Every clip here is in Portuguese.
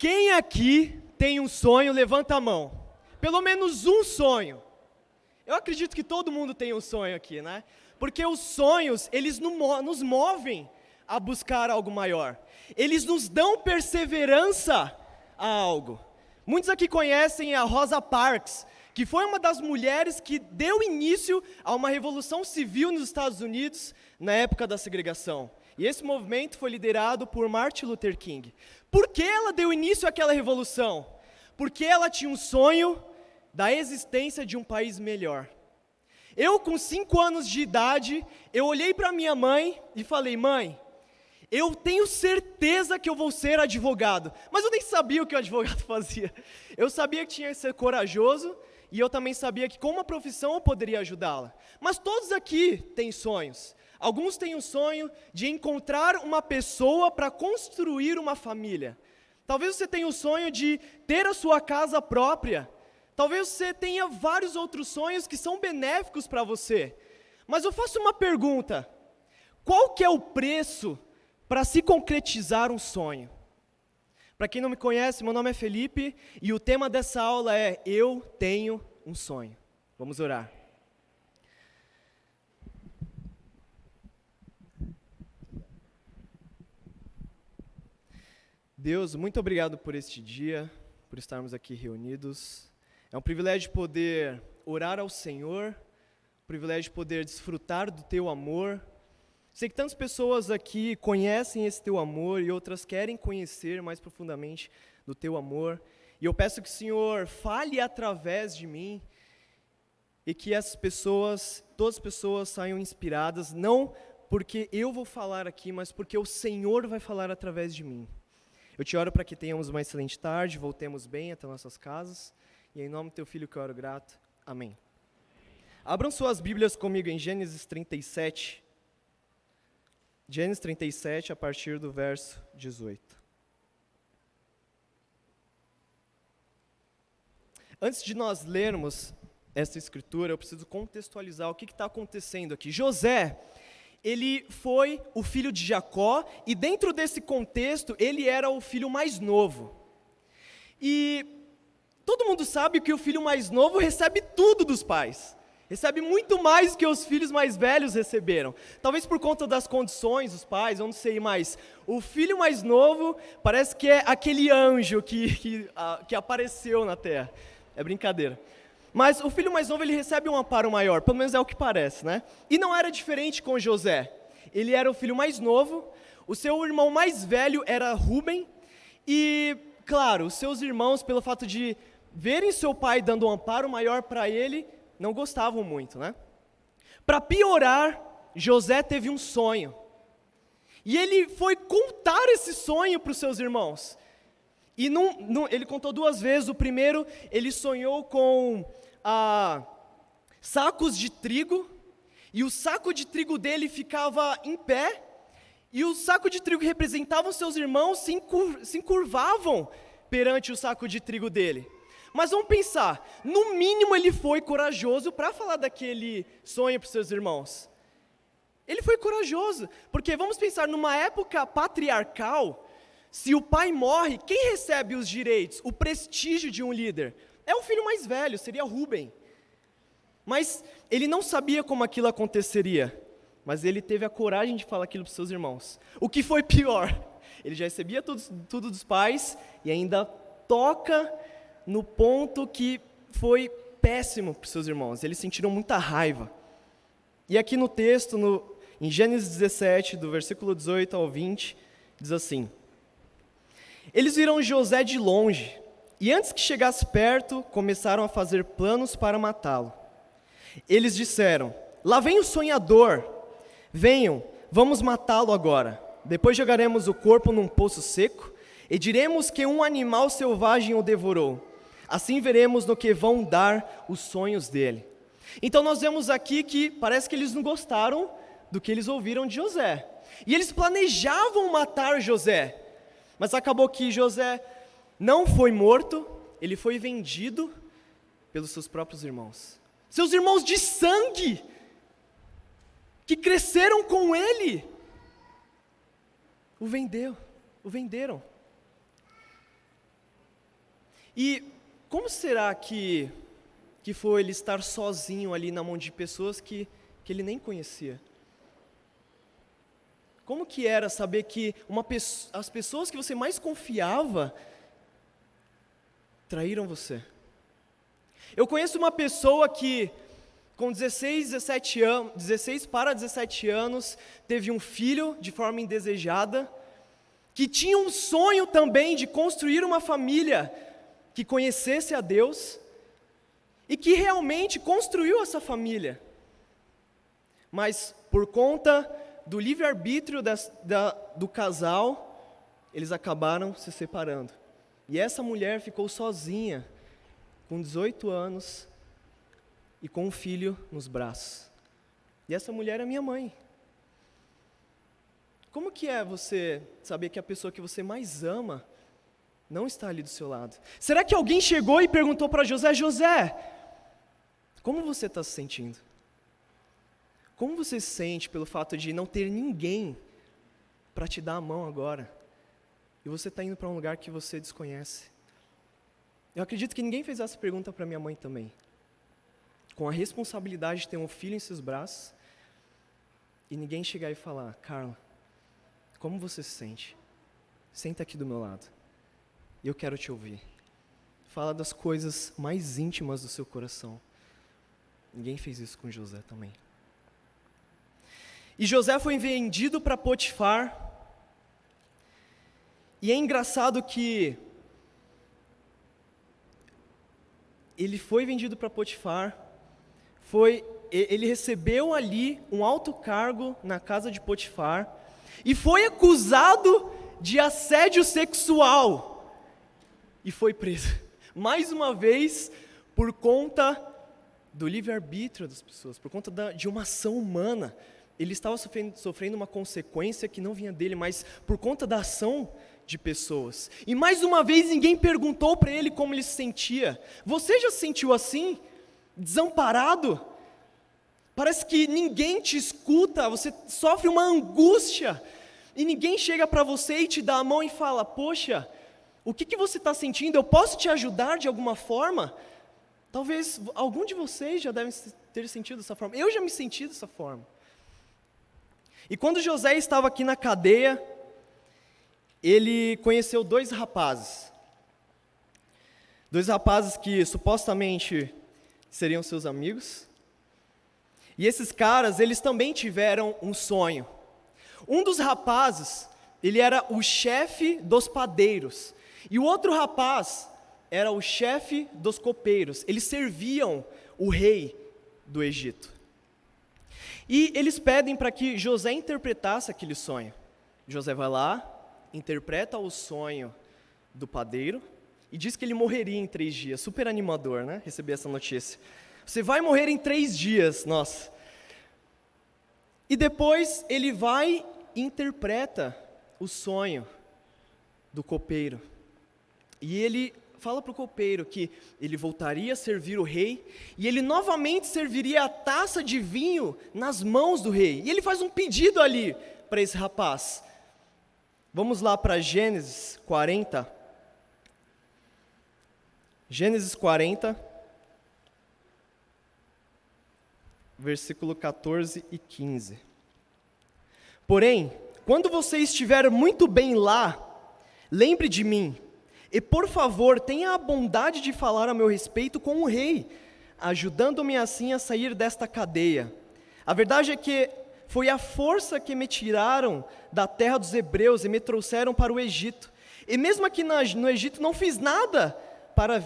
Quem aqui tem um sonho, levanta a mão. Pelo menos um sonho. Eu acredito que todo mundo tem um sonho aqui, né? Porque os sonhos, eles nos movem a buscar algo maior. Eles nos dão perseverança a algo. Muitos aqui conhecem a Rosa Parks, que foi uma das mulheres que deu início a uma revolução civil nos Estados Unidos na época da segregação. E esse movimento foi liderado por Martin Luther King. Por que ela deu início àquela revolução? Porque ela tinha um sonho da existência de um país melhor. Eu, com 5 anos de idade, eu olhei para minha mãe e falei: mãe, eu tenho certeza que eu vou ser advogado. Mas eu nem sabia o que o advogado fazia. Eu sabia que tinha que ser corajoso e eu também sabia que com uma profissão eu poderia ajudá-la. Mas todos aqui têm sonhos. Alguns têm o sonho de encontrar uma pessoa para construir uma família. Talvez você tenha o sonho de ter a sua casa própria. Talvez você tenha vários outros sonhos que são benéficos para você. Mas eu faço uma pergunta: qual que é o preço para se concretizar um sonho? Para quem não me conhece, meu nome é Felipe e o tema dessa aula é Eu Tenho um Sonho. Vamos orar. Deus, muito obrigado por este dia, por estarmos aqui reunidos. É um privilégio poder orar ao Senhor, um privilégio poder desfrutar do Teu amor. Sei que tantas pessoas aqui conhecem esse Teu amor e outras querem conhecer mais profundamente do Teu amor. E eu peço que o Senhor fale através de mim e que essas pessoas, todas as pessoas saiam inspiradas, não porque eu vou falar aqui, mas porque o Senhor vai falar através de mim. Eu te oro para que tenhamos uma excelente tarde, voltemos bem até nossas casas, e em nome do Teu Filho que eu oro grato. Amém. Abram suas Bíblias comigo em Gênesis 37. Gênesis 37, a partir do verso 18. Antes de nós lermos essa escritura, eu preciso contextualizar o que está acontecendo aqui. José, ele foi o filho de Jacó, e dentro desse contexto, ele era o filho mais novo. E todo mundo sabe que o filho mais novo recebe tudo dos pais. Recebe muito mais do que os filhos mais velhos receberam. Talvez por conta das condições dos pais, eu não sei, mas o filho mais novo parece que é aquele anjo que apareceu na terra. É brincadeira. Mas o filho mais novo, ele recebe um amparo maior, pelo menos é o que parece, né? E não era diferente com José. Ele era o filho mais novo, o seu irmão mais velho era Rúben, e, claro, os seus irmãos, pelo fato de verem seu pai dando um amparo maior para ele, não gostavam muito, né? Para piorar, José teve um sonho. E ele foi contar esse sonho para os seus irmãos. E ele contou 2 vezes. O primeiro, ele sonhou com sacos de trigo, e o saco de trigo dele ficava em pé, e o saco de trigo que representava os seus irmãos se encurvavam perante o saco de trigo dele. Mas vamos pensar, no mínimo ele foi corajoso para falar daquele sonho para os seus irmãos. Ele foi corajoso, porque vamos pensar, numa época patriarcal, se o pai morre, quem recebe os direitos, o prestígio de um líder? É o filho mais velho, seria Rúben. Mas ele não sabia como aquilo aconteceria, mas ele teve a coragem de falar aquilo para os seus irmãos. O que foi pior? Ele já recebia tudo dos pais e ainda toca no ponto que foi péssimo para os seus irmãos. Eles sentiram muita raiva. E aqui no texto, em Gênesis 17, do versículo 18 ao 20, diz assim: Eles viram José de longe, e antes que chegasse perto, começaram a fazer planos para matá-lo. Eles disseram: Lá vem o sonhador, venham, vamos matá-lo agora. Depois jogaremos o corpo num poço seco, e diremos que um animal selvagem o devorou. Assim veremos no que vão dar os sonhos dele. Então nós vemos aqui que parece que eles não gostaram do que eles ouviram de José. E eles planejavam matar José. Mas acabou que José não foi morto, ele foi vendido pelos seus próprios irmãos. Seus irmãos de sangue, que cresceram com ele, o venderam. E como será que foi ele estar sozinho ali na mão de pessoas que ele nem conhecia? Como que era saber que as pessoas que você mais confiava traíram você? Eu conheço uma pessoa que, com 16 para 17 anos, teve um filho de forma indesejada, que tinha um sonho também de construir uma família que conhecesse a Deus, e que realmente construiu essa família. Mas, por conta do livre-arbítrio do casal, eles acabaram se separando. E essa mulher ficou sozinha, com 18 anos, e com um filho nos braços. E essa mulher é minha mãe. Como que é você saber que a pessoa que você mais ama não está ali do seu lado? Será que alguém chegou e perguntou para José: José, como você está se sentindo? Como você se sente pelo fato de não ter ninguém para te dar a mão agora? E você está indo para um lugar que você desconhece. Eu acredito que ninguém fez essa pergunta para minha mãe também. Com a responsabilidade de ter um filho em seus braços, e ninguém chegar e falar: Carla, como você se sente? Senta aqui do meu lado, e eu quero te ouvir. Fala das coisas mais íntimas do seu coração. Ninguém fez isso com José também. E José foi vendido para Potifar. E é engraçado que ele foi vendido para Potifar, ele recebeu ali um alto cargo na casa de Potifar, e foi acusado de assédio sexual, e foi preso. Mais uma vez, por conta do livre-arbítrio das pessoas, por conta de uma ação humana. Ele estava sofrendo uma consequência que não vinha dele, mas por conta da ação de pessoas. E mais uma vez ninguém perguntou para ele como ele se sentia. Você já se sentiu assim? Desamparado? Parece que ninguém te escuta, você sofre uma angústia, e ninguém chega para você e te dá a mão e fala: poxa, o que você está sentindo? Eu posso te ajudar de alguma forma? Talvez algum de vocês já devem ter sentido dessa forma. Eu já me senti dessa forma. E quando José estava aqui na cadeia, ele conheceu dois rapazes. Dois rapazes que supostamente seriam seus amigos. E esses caras, eles também tiveram um sonho. Um dos rapazes, ele era o chefe dos padeiros. E o outro rapaz era o chefe dos copeiros. Eles serviam o rei do Egito. E eles pedem para que José interpretasse aquele sonho. José vai lá, interpreta o sonho do padeiro e diz que ele morreria em 3 dias. Super animador, né? Receber essa notícia. Você vai morrer em 3 dias, nossa. E depois ele vai e interpreta o sonho do copeiro. E ele fala para o copeiro que ele voltaria a servir o rei, e ele novamente serviria a taça de vinho nas mãos do rei. E ele faz um pedido ali para esse rapaz. Vamos lá para Gênesis 40. Gênesis 40, versículo 14 e 15. Porém, quando você estiver muito bem lá, lembre de mim, e por favor, tenha a bondade de falar a meu respeito com o rei, ajudando-me assim a sair desta cadeia. A verdade é que foi a força que me tiraram da terra dos hebreus e me trouxeram para o Egito. E mesmo aqui no Egito não fiz nada para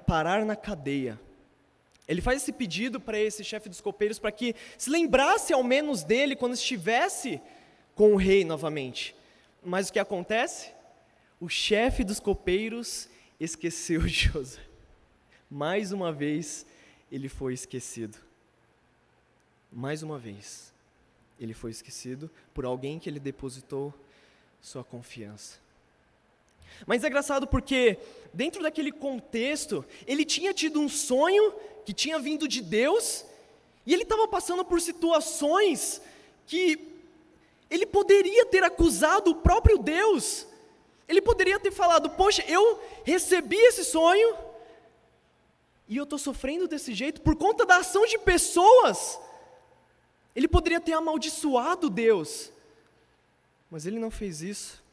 parar na cadeia. Ele faz esse pedido para esse chefe dos copeiros para que se lembrasse ao menos dele quando estivesse com o rei novamente. Mas o que acontece? O chefe dos copeiros esqueceu de José. Mais uma vez, ele foi esquecido. Mais uma vez, ele foi esquecido por alguém que ele depositou sua confiança. Mas é engraçado porque, dentro daquele contexto, ele tinha tido um sonho que tinha vindo de Deus, e ele estava passando por situações que ele poderia ter acusado o próprio Deus. Ele poderia ter falado, poxa, eu recebi esse sonho, e eu estou sofrendo desse jeito por conta da ação de pessoas. Ele poderia ter amaldiçoado Deus, mas ele não fez isso.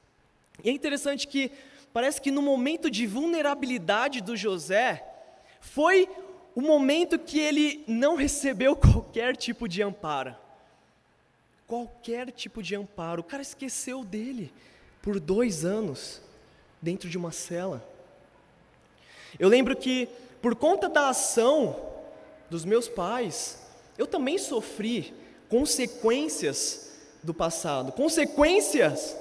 E é interessante que parece que no momento de vulnerabilidade do José, foi o momento que ele não recebeu qualquer tipo de amparo. Qualquer tipo de amparo. O cara esqueceu dele por 2 anos, dentro de uma cela. Eu lembro que, por conta da ação dos meus pais, eu também sofri consequências do passado, consequências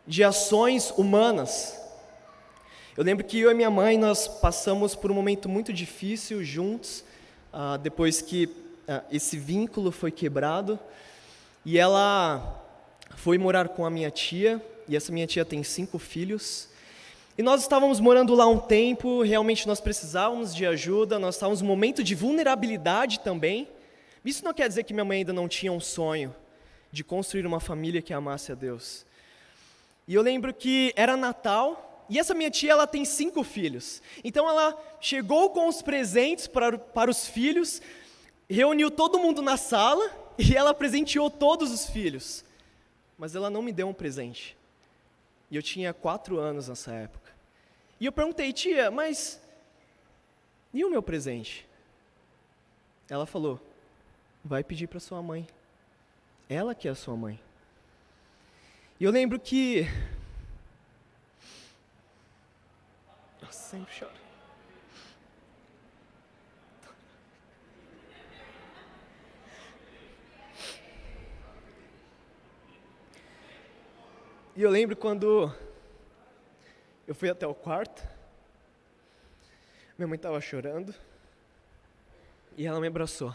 de ações humanas. Eu lembro que eu e minha mãe, nós passamos por um momento muito difícil juntos, depois que esse vínculo foi quebrado, e ela foi morar com a minha tia, e essa minha tia tem 5 filhos, e nós estávamos morando lá um tempo, realmente nós precisávamos de ajuda, nós estávamos num momento de vulnerabilidade também. Isso não quer dizer que minha mãe ainda não tinha um sonho de construir uma família que amasse a Deus. E eu lembro que era Natal, e essa minha tia, ela tem 5 filhos. Então ela chegou com os presentes para os filhos, reuniu todo mundo na sala, e ela presenteou todos os filhos. Mas ela não me deu um presente. E eu tinha 4 anos nessa época. E eu perguntei, tia, mas e o meu presente? Ela falou, vai pedir para sua mãe. Ela que é a sua mãe. E eu lembro que... Eu sempre choro. E eu lembro quando eu fui até o quarto, minha mãe estava chorando, e ela me abraçou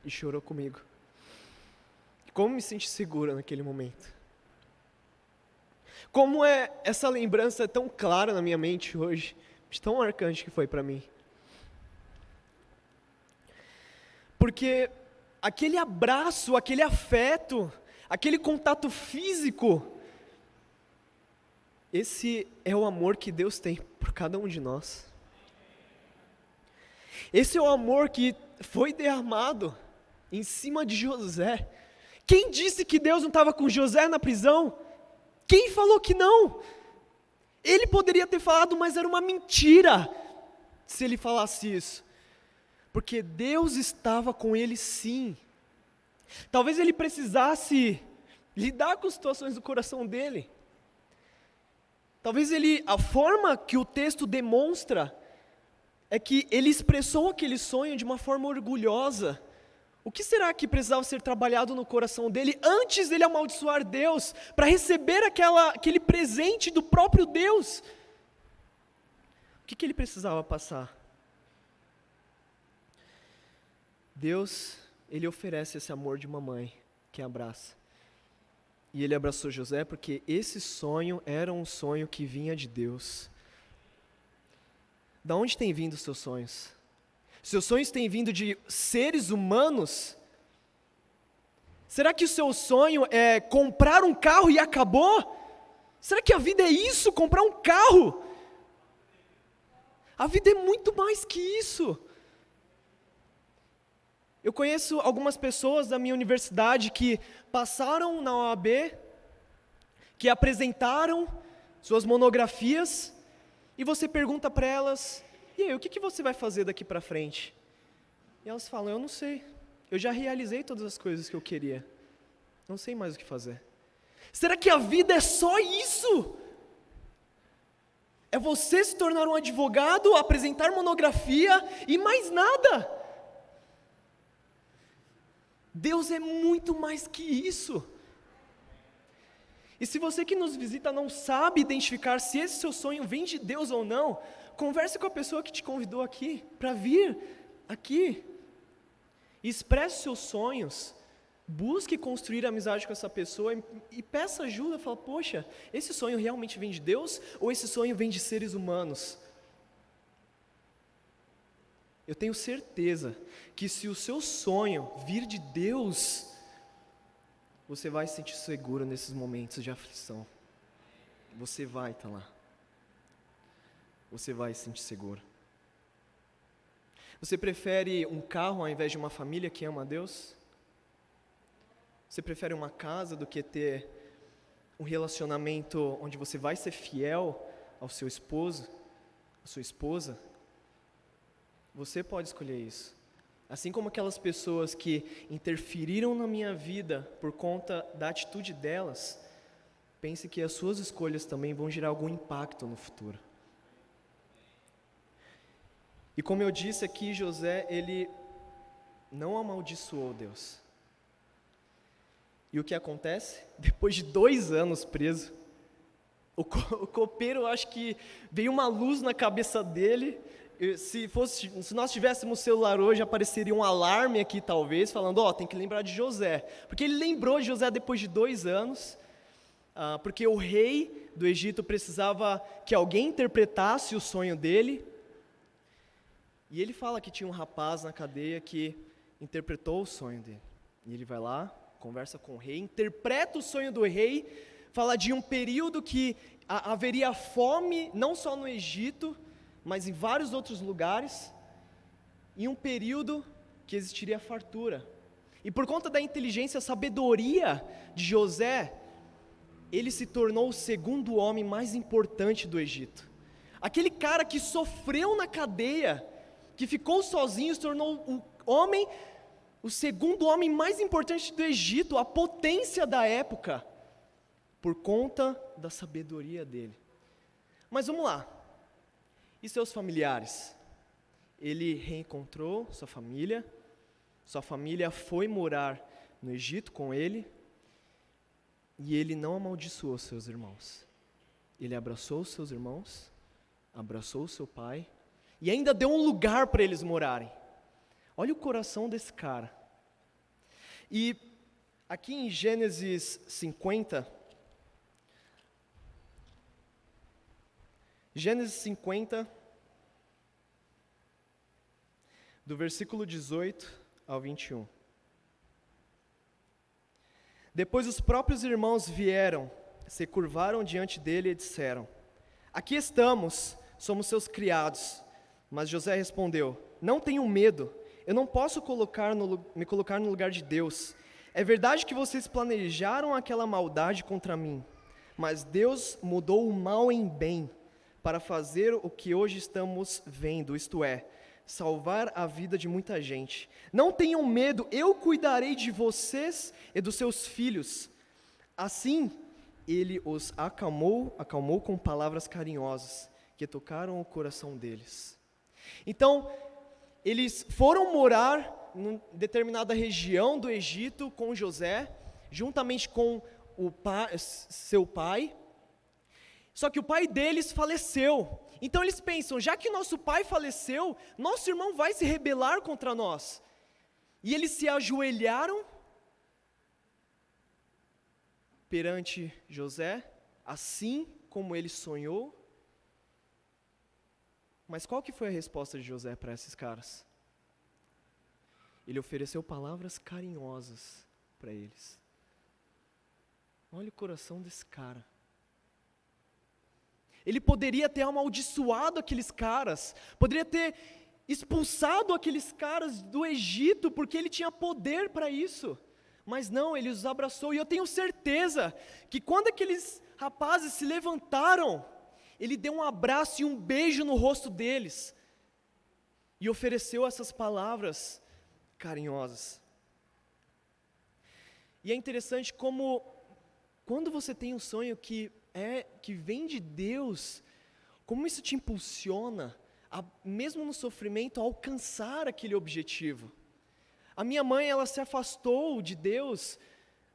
e chorou comigo. Como me senti segura naquele momento. Como essa lembrança é tão clara na minha mente hoje, tão marcante que foi para mim. Porque aquele abraço, aquele afeto, aquele contato físico, esse é o amor que Deus tem por cada um de nós. Esse é o amor que foi derramado em cima de José. Quem disse que Deus não estava com José na prisão? Quem falou que não? Ele poderia ter falado, mas era uma mentira se ele falasse isso. Porque Deus estava com ele sim. Talvez ele precisasse lidar com situações do coração dele. Talvez a forma que o texto demonstra é que ele expressou aquele sonho de uma forma orgulhosa. O que será que precisava ser trabalhado no coração dele antes dele amaldiçoar Deus, para receber aquele presente do próprio Deus? O que ele precisava passar? Deus, ele oferece esse amor de uma mãe que abraça. E ele abraçou José porque esse sonho era um sonho que vinha de Deus. Da onde têm vindo os seus sonhos? Seus sonhos têm vindo de seres humanos? Será que o seu sonho é comprar um carro e acabou? Será que a vida é isso, comprar um carro? A vida é muito mais que isso. Eu conheço algumas pessoas da minha universidade que passaram na OAB, que apresentaram suas monografias, e você pergunta para elas, e aí, o que você vai fazer daqui para frente? E elas falam, eu não sei, eu já realizei todas as coisas que eu queria, não sei mais o que fazer. Será que a vida é só isso? É você se tornar um advogado, apresentar monografia e mais nada? Deus é muito mais que isso. E se você que nos visita não sabe identificar se esse seu sonho vem de Deus ou não, converse com a pessoa que te convidou aqui, para vir aqui. Expresse seus sonhos, busque construir amizade com essa pessoa e peça ajuda, fala, poxa, esse sonho realmente vem de Deus ou esse sonho vem de seres humanos? Eu tenho certeza que se o seu sonho vir de Deus, você vai se sentir seguro nesses momentos de aflição. você vai estar lá. Você vai se sentir seguro. Você prefere um carro ao invés de uma família que ama a Deus? Você prefere uma casa do que ter um relacionamento onde você vai ser fiel ao seu esposo, à sua esposa? Você pode escolher isso. Assim como aquelas pessoas que interferiram na minha vida por conta da atitude delas, pense que as suas escolhas também vão gerar algum impacto no futuro. E como eu disse aqui, José, ele não amaldiçoou Deus. E o que acontece? Depois de 2 anos preso, o copeiro, acho que veio uma luz na cabeça dele. Se nós tivéssemos celular hoje, apareceria um alarme aqui talvez, falando, tem que lembrar de José. Porque ele lembrou de José depois de 2 anos, porque o rei do Egito precisava que alguém interpretasse o sonho dele. E ele fala que tinha um rapaz na cadeia que interpretou o sonho dele. E ele vai lá, conversa com o rei, interpreta o sonho do rei, fala de um período que haveria fome, não só no Egito, mas em vários outros lugares, e um período que existiria fartura. E por conta da inteligência, sabedoria de José, ele se tornou o segundo homem mais importante do Egito. Aquele cara que sofreu na cadeia, que ficou sozinho, se tornou o segundo homem mais importante do Egito, a potência da época, por conta da sabedoria dele. Mas vamos lá, e seus familiares? Ele reencontrou sua família foi morar no Egito com ele, e ele não amaldiçoou seus irmãos. Ele abraçou os seus irmãos, abraçou o seu pai, e ainda deu um lugar para eles morarem. Olha o coração desse cara. E aqui em Gênesis 50, do versículo 18 ao 21. Depois os próprios irmãos vieram, se curvaram diante dele e disseram: aqui estamos, somos seus criados. Mas José respondeu: não tenham medo, eu não posso me colocar no lugar de Deus. É verdade que vocês planejaram aquela maldade contra mim, mas Deus mudou o mal em bem, para fazer o que hoje estamos vendo, isto é, salvar a vida de muita gente. Não tenham medo, eu cuidarei de vocês e dos seus filhos. Assim, ele os acalmou com palavras carinhosas, que tocaram o coração deles. Então, eles foram morar em determinada região do Egito com José, juntamente com seu pai. Só que o pai deles faleceu. Então eles pensam, já que nosso pai faleceu, nosso irmão vai se rebelar contra nós. E eles se ajoelharam perante José, assim como ele sonhou. Mas qual que foi a resposta de José para esses caras? Ele ofereceu palavras carinhosas para eles. Olha o coração desse cara. Ele poderia ter amaldiçoado aqueles caras, poderia ter expulsado aqueles caras do Egito, porque ele tinha poder para isso. Mas não, ele os abraçou, e eu tenho certeza que quando aqueles rapazes se levantaram, ele deu um abraço e um beijo no rosto deles, e ofereceu essas palavras carinhosas. E é interessante como, quando você tem um sonho que vem de Deus, como isso te impulsiona, mesmo no sofrimento, a alcançar aquele objetivo. A minha mãe, ela se afastou de Deus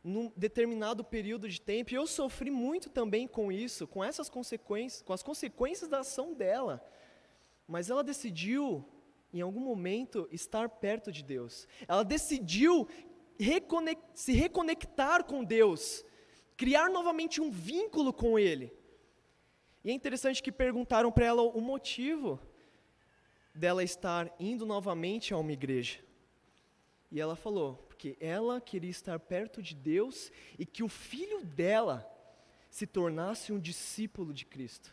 num determinado período de tempo, e eu sofri muito também com isso, com essas consequências, com as consequências da ação dela. Mas ela decidiu, em algum momento, estar perto de Deus. Ela decidiu se reconectar com Deus, criar novamente um vínculo com Ele. E é interessante que perguntaram para ela o motivo dela estar indo novamente a uma igreja. E ela falou, porque ela queria estar perto de Deus e que o filho dela se tornasse um discípulo de Cristo,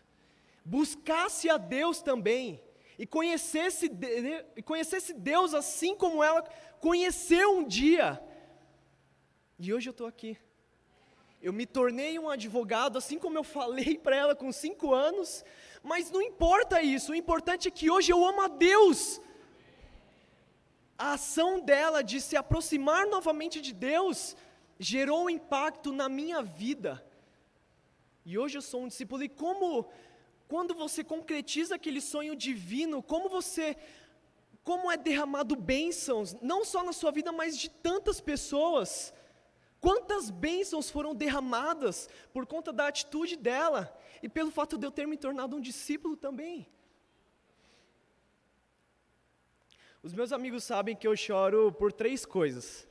buscasse a Deus também, e conhecesse Deus assim como ela conheceu um dia. E hoje eu estou aqui. Eu me tornei um advogado, assim como eu falei para ela com 5 anos, mas não importa isso, o importante é que hoje eu amo a Deus. A ação dela de se aproximar novamente de Deus gerou um impacto na minha vida. E hoje eu sou um discípulo, e quando você concretiza aquele sonho divino, como é derramado bênçãos, não só na sua vida, mas de tantas pessoas. Quantas bênçãos foram derramadas por conta da atitude dela, e pelo fato de eu ter me tornado um discípulo também. Os meus amigos sabem que eu choro por 3 coisas.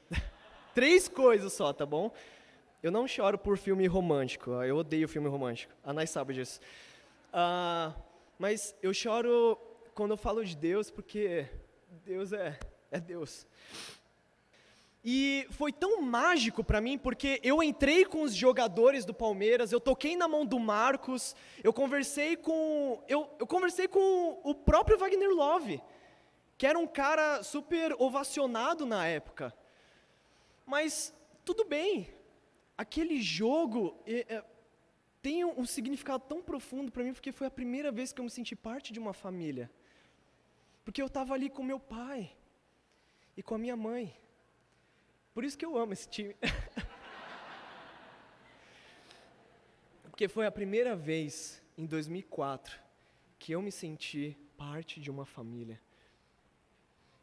3 coisas só, tá bom? Eu não choro por filme romântico, eu odeio filme romântico, a Nai sabe disso. Mas eu choro quando eu falo de Deus, porque Deus é Deus. E foi tão mágico para mim, porque eu entrei com os jogadores do Palmeiras, eu toquei na mão do Marcos, eu conversei com o próprio Wagner Love, que era um cara super ovacionado na época. Mas tudo bem, aquele jogo tem um significado tão profundo para mim, porque foi a primeira vez que eu me senti parte de uma família. Porque eu estava ali com meu pai e com a minha mãe. Por isso que eu amo esse time. Porque foi a primeira vez, em 2004, que eu me senti parte de uma família.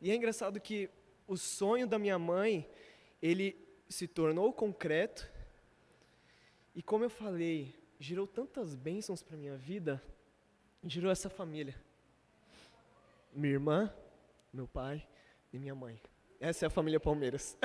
E é engraçado que o sonho da minha mãe, ele se tornou concreto, e como eu falei, gerou tantas bênçãos para a minha vida, gerou essa família. Minha irmã, meu pai e minha mãe. Essa é a família Palmeiras.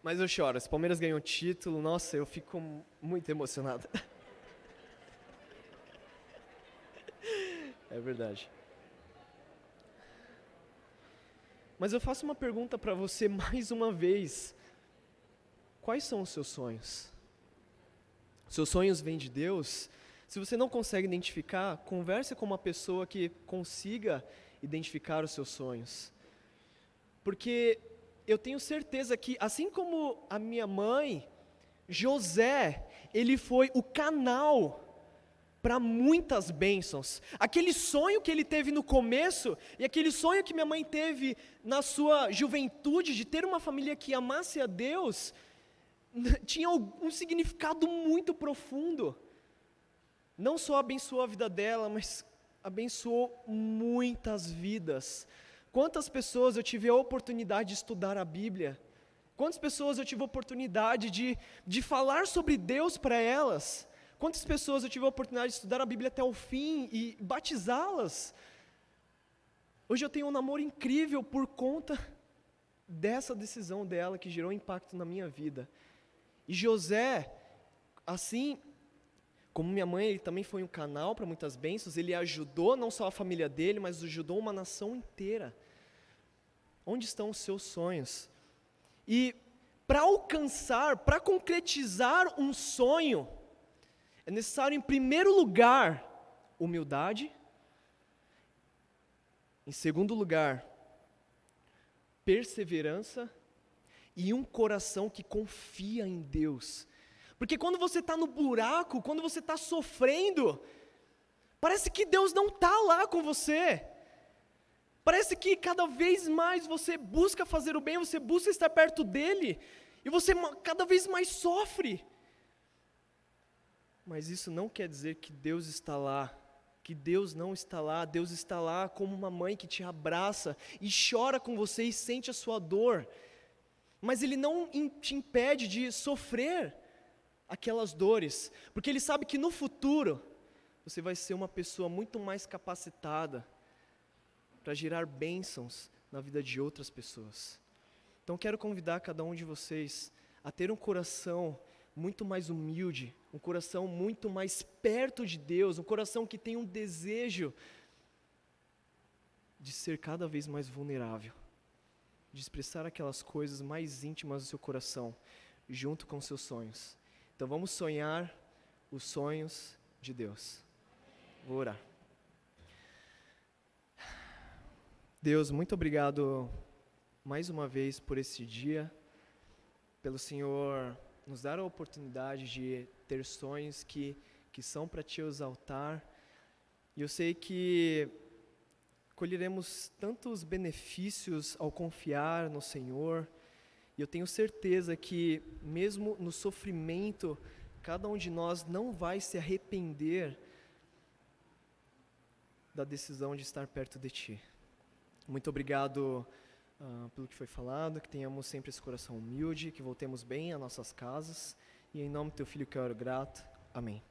Mas eu choro, se o Palmeiras ganhou o título, nossa, eu fico muito emocionado. É verdade. Mas eu faço uma pergunta para você mais uma vez. Quais são os seus sonhos? Seus sonhos vêm de Deus? Se você não consegue identificar, converse com uma pessoa que consiga identificar os seus sonhos. Porque eu tenho certeza que, assim como a minha mãe, José, ele foi o canal para muitas bênçãos. Aquele sonho que ele teve no começo, e aquele sonho que minha mãe teve na sua juventude, de ter uma família que amasse a Deus, tinha um significado muito profundo. Não só abençoou a vida dela, mas abençoou muitas vidas. Quantas pessoas eu tive a oportunidade de estudar a Bíblia? Quantas pessoas eu tive a oportunidade de falar sobre Deus para elas? Quantas pessoas eu tive a oportunidade de estudar a Bíblia até o fim e batizá-las? Hoje eu tenho um namoro incrível por conta dessa decisão dela que gerou impacto na minha vida. E José, assim como minha mãe, ele também foi um canal para muitas bênçãos, ele ajudou não só a família dele, mas ajudou uma nação inteira. Onde estão os seus sonhos? E para alcançar, para concretizar um sonho, é necessário, em primeiro lugar, humildade. Em segundo lugar, perseverança e um coração que confia em Deus. Porque quando você está no buraco, quando você está sofrendo, parece que Deus não está lá com você. Parece que cada vez mais você busca fazer o bem, você busca estar perto dEle, e você cada vez mais sofre. Mas isso não quer dizer que Deus está lá, que Deus não está lá. Deus está lá como uma mãe que te abraça e chora com você e sente a sua dor. Mas Ele não te impede de sofrer aquelas dores, porque Ele sabe que no futuro você vai ser uma pessoa muito mais capacitada para gerar bênçãos na vida de outras pessoas. Então quero convidar cada um de vocês a ter um coração muito mais humilde, um coração muito mais perto de Deus, um coração que tem um desejo de ser cada vez mais vulnerável, de expressar aquelas coisas mais íntimas do seu coração, junto com seus sonhos. Então vamos sonhar os sonhos de Deus. Vou orar. Deus, muito obrigado mais uma vez por esse dia, pelo Senhor nos dar a oportunidade de ter sonhos que são para Te exaltar. E eu sei que colheremos tantos benefícios ao confiar no Senhor. E eu tenho certeza que, mesmo no sofrimento, cada um de nós não vai se arrepender da decisão de estar perto de Ti. Muito obrigado pelo que foi falado, que tenhamos sempre esse coração humilde, que voltemos bem às nossas casas. E em nome do Teu Filho que eu oro grato. Amém.